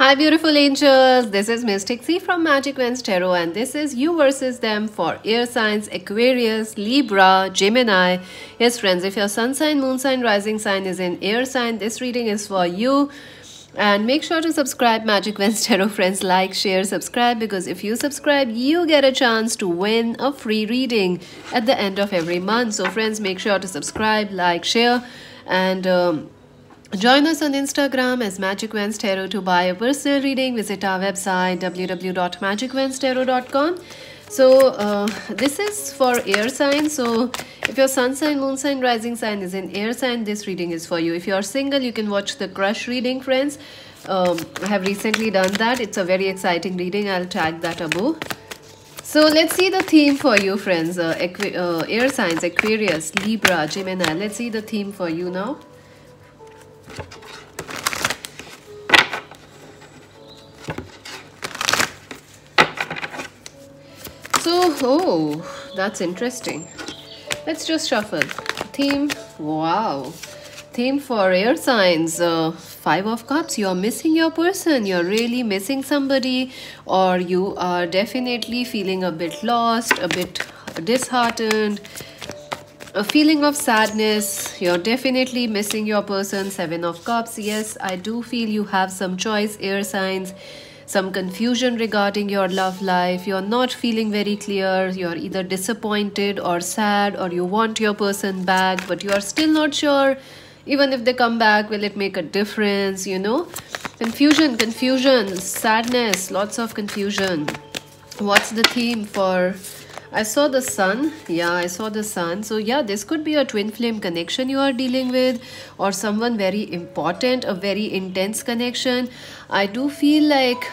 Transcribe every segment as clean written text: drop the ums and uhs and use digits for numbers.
Hi, beautiful angels. This is Mystic C from Magic Vans Tarot, and this is you versus them for air signs Aquarius, Libra, Gemini. Yes, friends, if your sun sign, moon sign, rising sign is in air sign, this reading is for you. And make sure to subscribe Magic Vans Tarot, friends. Like, share, subscribe, because if you subscribe, you get a chance to win a free reading at the end of every month. So, friends, make sure to subscribe, like, share, and join us on Instagram as Magic Vans Tarot to buy a personal reading. Visit our website www.magicvanstarot.com. So this is for air signs. So if your sun sign, moon sign, rising sign is in air sign, this reading is for you. If you are single, you can watch the crush reading, friends. I have recently done that. It's a very exciting reading. I'll tag that above. So let's see the theme for you, friends. Air signs, Aquarius, Libra, Gemini. Let's see the theme for you now. So, oh, that's interesting. Let's just shuffle. Theme, wow. Theme for air signs, 5 of Cups. You're missing your person. You're really missing somebody, or you are definitely feeling a bit lost, a bit disheartened, a feeling of sadness. You're definitely missing your person. 7 of Cups. Yes, I do feel you have some choice, air signs. Some confusion regarding your love life. You're not feeling very clear. You're either disappointed or sad, or you want your person back, but you are still not sure. Even if they come back, will it make a difference? You know, confusion, sadness, lots of confusion. What's the theme for? I saw the sun. Yeah, I saw the sun. So yeah, this could be a twin flame connection you are dealing with, or someone very important, a very intense connection. I do feel like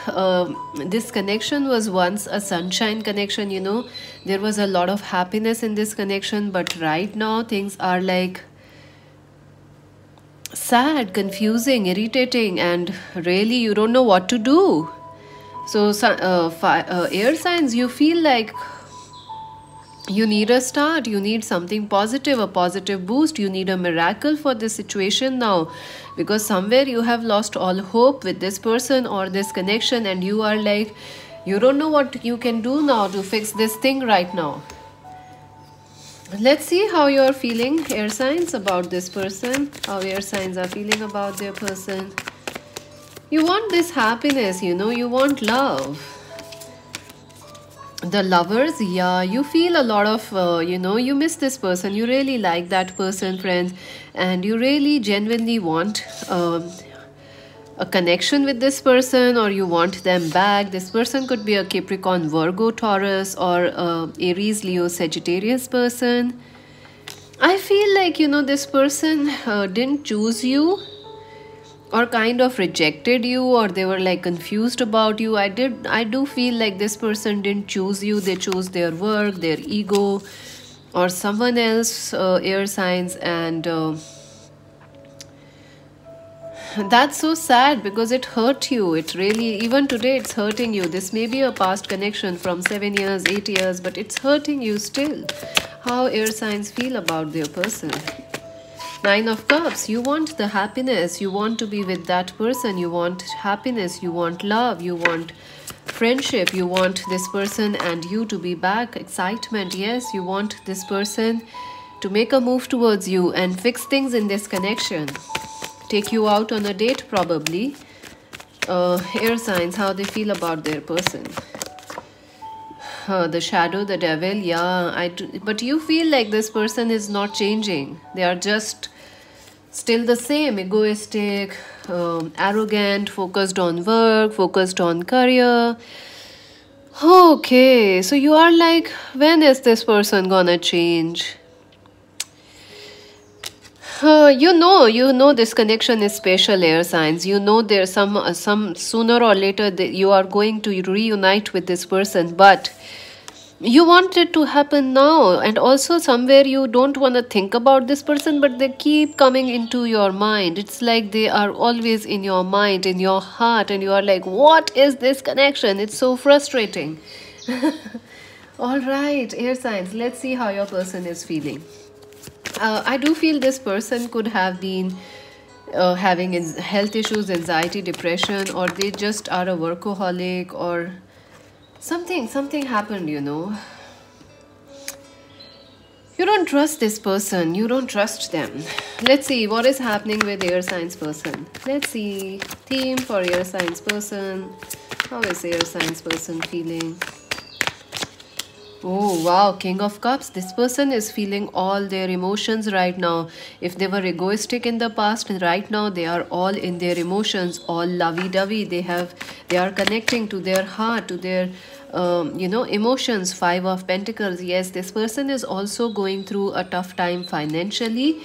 this connection was once a sunshine connection, you know. There was a lot of happiness in this connection, but right now things are like sad, confusing, irritating, and really you don't know what to do. So air signs, you feel like you need a start, you need something positive, a positive boost, you need a miracle for this situation now, because somewhere you have lost all hope with this person or this connection, and you are like, you don't know what you can do now to fix this thing right now. Let's see how you're feeling, air signs, about this person, how air signs are feeling about their person. You want this happiness, you know, you want love. The Lovers, yeah, you feel a lot of, you know, you miss this person. You really like that person, friends, and you really genuinely want a connection with this person, or you want them back. This person could be a Capricorn, Virgo, Taurus, or Aries, Leo, Sagittarius person. I feel like, you know, this person didn't choose you, or kind of rejected you, or they were like confused about you. I do feel like this person didn't choose you. They chose their work, their ego, or someone else, air signs, and that's so sad because it hurt you. It really, even today, it's hurting you. This may be a past connection from 7 years, 8 years, but it's hurting you still. How air signs feel about their person. 9 of Cups, you want the happiness, you want to be with that person, you want happiness, you want love, you want friendship, you want this person and you to be back, excitement. Yes, you want this person to make a move towards you and fix things in this connection, take you out on a date probably. Air signs, how they feel about their person. The Shadow, the Devil, yeah, but you feel like this person is not changing. They are just still the same, egoistic, arrogant, focused on work, focused on career. Okay, so you are like, when is this person gonna change? You know this connection is special, air signs. You know there's some sooner or later that you are going to reunite with this person, but you want it to happen now. And also somewhere you don't want to think about this person, but they keep coming into your mind. It's like they are always in your mind, in your heart, and you are like, what is this connection? It's so frustrating. All right, air signs, let's see how your person is feeling. I do feel this person could have been having health issues, anxiety, depression, or they just are a workaholic, or something happened, you don't trust this person, you don't trust them. Let's see what is happening with air signs person. Let's see theme for air signs person. How is air signs person feeling? Oh wow, King of Cups. This person is feeling all their emotions right now. If they were egoistic in the past, right now they are all in their emotions, all lovey-dovey. They are connecting to their heart, to their emotions. Five of Pentacles. Yes, this person is also going through a tough time financially,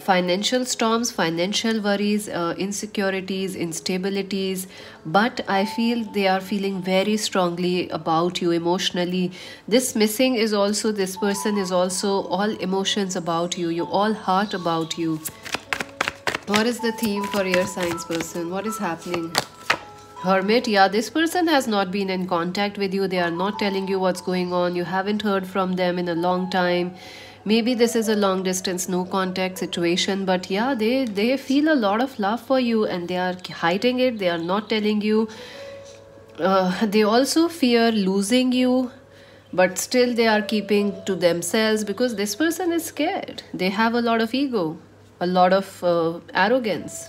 financial storms, financial worries, insecurities, instabilities, but I feel they are feeling very strongly about you emotionally. This missing is also, this person is also all emotions about you, you all heart about you. What is the theme for your signs person? What is happening? Hermit. Yeah, this person has not been in contact with you. They are not telling you what's going on. You haven't heard from them in a long time. Maybe this is a long distance no contact situation, but yeah, they feel a lot of love for you and they are hiding it. They are not telling you. They also fear losing you, but still they are keeping to themselves because this person is scared. They have a lot of ego, a lot of arrogance.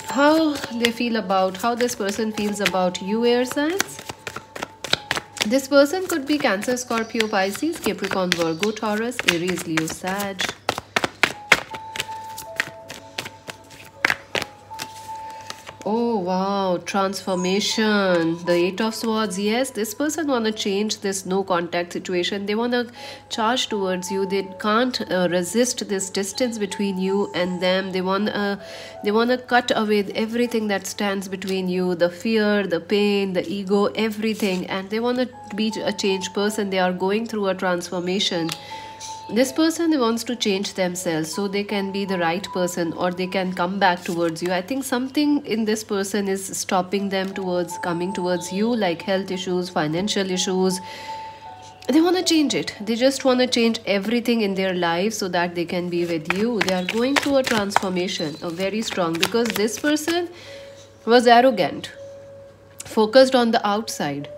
How they feel about, how this person feels about you, air signs? This person could be Cancer, Scorpio, Pisces, Capricorn, Virgo, Taurus, Aries, Leo, Sag. Oh wow, transformation. The Eight of Swords. Yes, this person want to change this no contact situation. They want to charge towards you. They can't resist this distance between you and them. They want to cut away everything that stands between you, the fear, the pain, the ego, everything, and they want to be a changed person. They are going through a transformation. This person wants to change themselves so they can be the right person, or they can come back towards you. I think something in this person is stopping them towards coming towards you, like health issues, financial issues. They want to change it. They just want to change everything in their life so that they can be with you. They are going through a transformation, a very strong, because this person was arrogant, focused on the outside,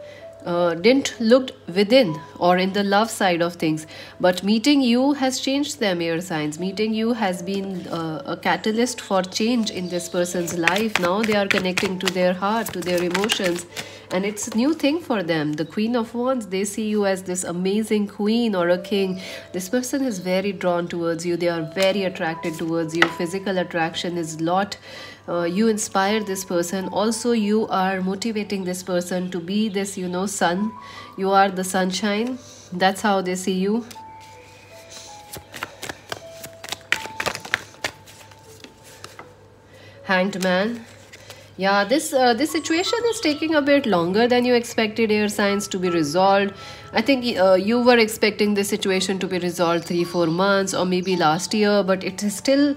didn't look within or in the love side of things. But meeting you has changed them, air signs. Meeting you has been a catalyst for change in this person's life. Now they are connecting to their heart, to their emotions, and it's a new thing for them. The Queen of Wands, they see you as this amazing queen or a king. This person is very drawn towards you. They are very attracted towards you. Physical attraction is lot. You inspire this person. Also, you are motivating this person to be this, sun. You are the sunshine. That's how they see you. Hanged Man. Yeah, this situation is taking a bit longer than you expected, air signs, to be resolved. I think you were expecting this situation to be resolved 3-4 months or maybe last year, but it is still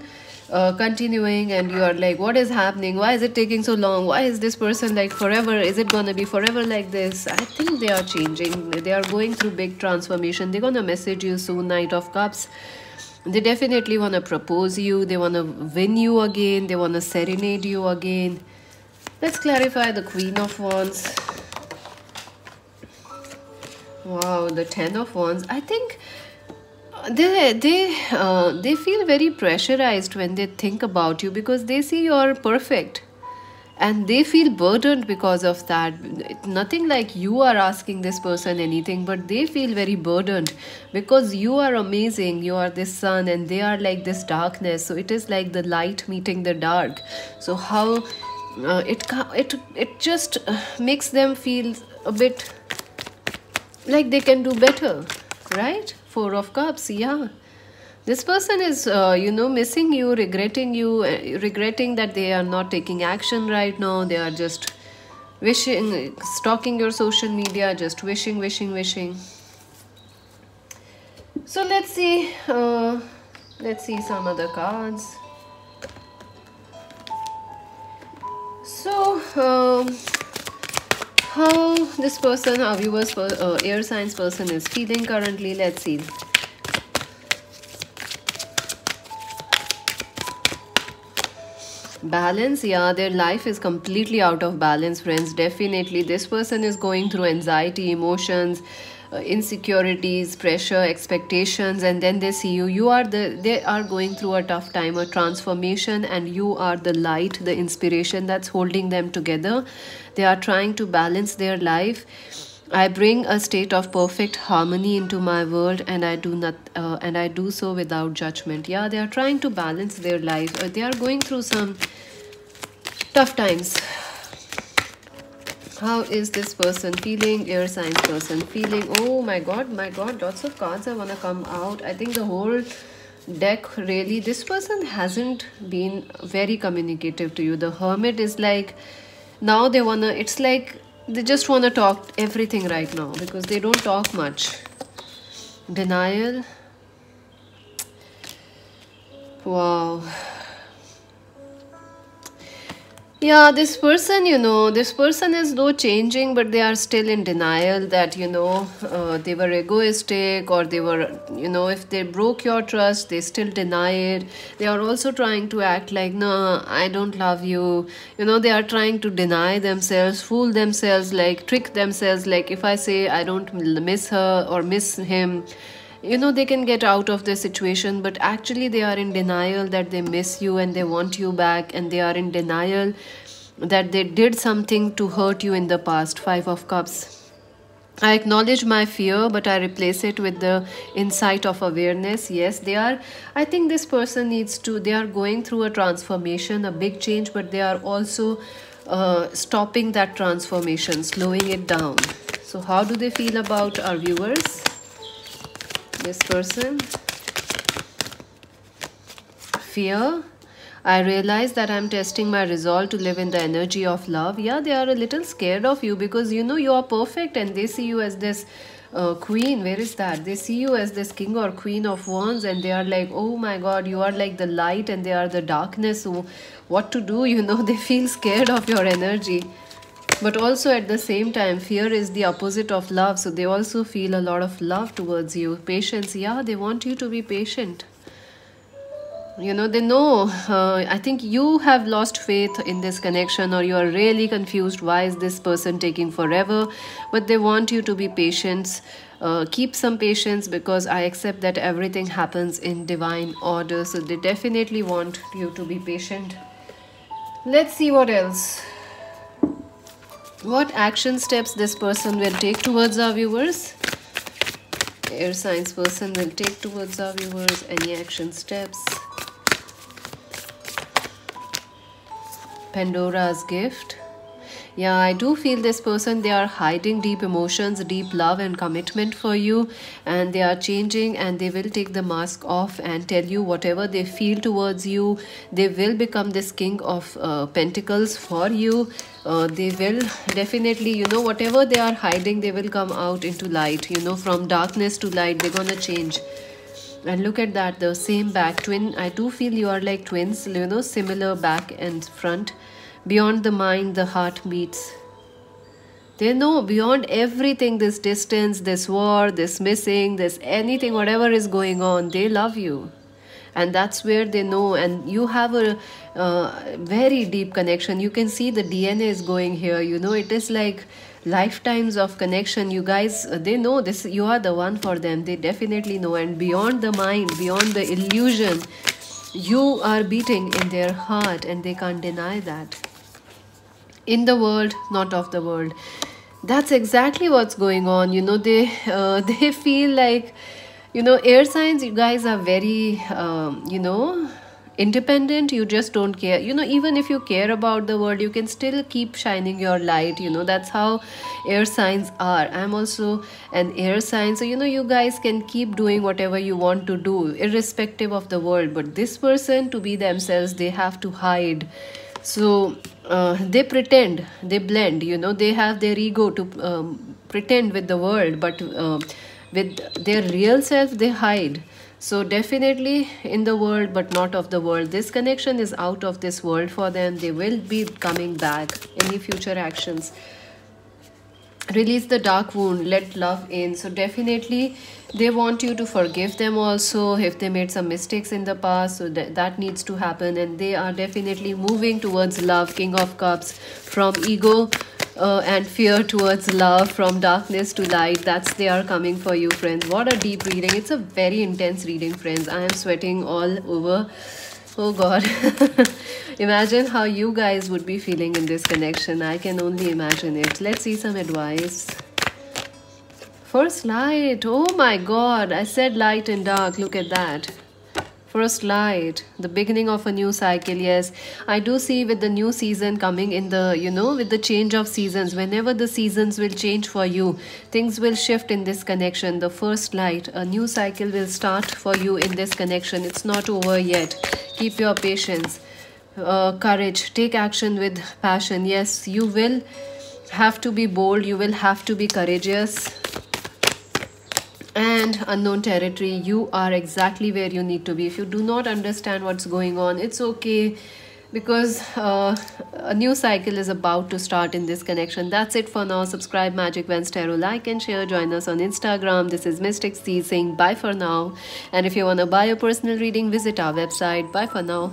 continuing, and you are like, what is happening? Why is it taking so long? Why is this person like forever? Is it gonna be forever like this? I think they are changing. They are going through big transformation. They're gonna message you soon, Knight of Cups. They definitely want to propose you. They want to win you again. They want to serenade you again. Let's clarify the Queen of Wands. Wow, the Ten of Wands. I think they feel very pressurized when they think about you, because they see you're perfect and they feel burdened because of that. Nothing like you are asking this person anything, but they feel very burdened because you are amazing. You are this sun and they are like this darkness. So it is like the light meeting the dark. So how it just makes them feel a bit like they can do better, right? Four of Cups. Yeah, this person is missing you, regretting that they are not taking action right now. They are just wishing, stalking your social media, just wishing. So let's see some other cards. So how this person, our viewers, air signs person is feeling currently. Let's see. Balance, yeah, their life is completely out of balance, friends. Definitely, this person is going through anxiety, emotions, insecurities, pressure, expectations, and then they see you. They are going through a tough time, a transformation, and you are the light, the inspiration that's holding them together. They are trying to balance their life. I bring a state of perfect harmony into my world, and I do so without judgment. Yeah, they are trying to balance their life. They are going through some tough times. How is this person feeling? Air signs person feeling. Oh my god, lots of cards I want to come out. I think the whole deck, really, this person hasn't been very communicative to you. The Hermit is like, now they wanna, it's like they just want to talk everything right now because they don't talk much. Denial. Wow. Yeah, this person is though changing, but they are still in denial that, they were egoistic, or they were, if they broke your trust, they still deny it. They are also trying to act like, no, I don't love you. They are trying to deny themselves, fool themselves, like trick themselves. Like if I say I don't miss her or miss him, they can get out of the situation, but actually they are in denial that they miss you and they want you back, and they are in denial that they did something to hurt you in the past. Five of Cups. I acknowledge my fear, but I replace it with the insight of awareness. Yes, I think this person they are going through a transformation, a big change, but they are also stopping that transformation, slowing it down. So how do they feel about our viewers? This person. Fear. I realize that I'm testing my resolve to live in the energy of love. Yeah, they are a little scared of you because you are perfect, and they see you as this queen. Where is that? They see you as this king or queen of wands, and they are like, oh my god, you are like the light and they are the darkness. So what to do? They feel scared of your energy. But also at the same time, fear is the opposite of love. So they also feel a lot of love towards you. Patience, yeah, they want you to be patient. They know, I think you have lost faith in this connection, or you are really confused. Why is this person taking forever? But they want you to be patient. Keep some patience, because I accept that everything happens in divine order. So they definitely want you to be patient. Let's see what else. What action steps this person will take towards our viewers? Air signs person will take towards our viewers. Any action steps? Pandora's gift. Yeah, I do feel this person, they are hiding deep emotions, deep love and commitment for you, and they are changing, and they will take the mask off and tell you whatever they feel towards you. They will become this king of pentacles for you. They will definitely, whatever they are hiding, they will come out into light. From darkness to light, they're gonna change. And look at that, the same back twin. I do feel you are like twins, similar back and front. Beyond the mind, the heart beats. They know beyond everything, this distance, this war, this missing, this anything, whatever is going on, they love you. And that's where they know, and you have a very deep connection. You can see the DNA is going here. It is like lifetimes of connection. You guys, they know this, you are the one for them. They definitely know. And beyond the mind, beyond the illusion, you are beating in their heart, and they can't deny that. In the world, not of the world. That's exactly what's going on. They feel like, air signs, you guys are very independent. You just don't care. Even if you care about the world, you can still keep shining your light. That's how air signs are. I'm also an air sign, so you guys can keep doing whatever you want to do irrespective of the world. But this person, to be themselves, they have to hide. So they pretend, they blend, they have their ego to pretend with the world, but with their real self, they hide. So definitely in the world, but not of the world. This connection is out of this world for them. They will be coming back. Any future actions? release the dark wound, let love in. So definitely they want you to forgive them also if they made some mistakes in the past, so that needs to happen. And they are definitely moving towards love. King of Cups, from ego and fear towards love, from darkness to light. That's they are coming for you, friends. What a deep reading. It's a very intense reading, friends. I am sweating all over. Oh God. Imagine how you guys would be feeling in this connection. I can only imagine it. Let's see some advice. First light. Oh my God. I said light and dark. Look at that. First light, the beginning of a new cycle. Yes, I do see with the new season coming in the, with the change of seasons, whenever the seasons will change for you, things will shift in this connection. The first light, a new cycle will start for you in this connection. It's not over yet. Keep your patience, courage, take action with passion. Yes, you will have to be bold, you will have to be courageous. And unknown territory, you are exactly where you need to be. If you do not understand what's going on, it's okay, because a new cycle is about to start in this connection. That's it for now. Subscribe Magic Vans Tarot, like and share, join us on Instagram. This is Mystic C saying bye for now. And if you want to buy a personal reading, visit our website. Bye for now.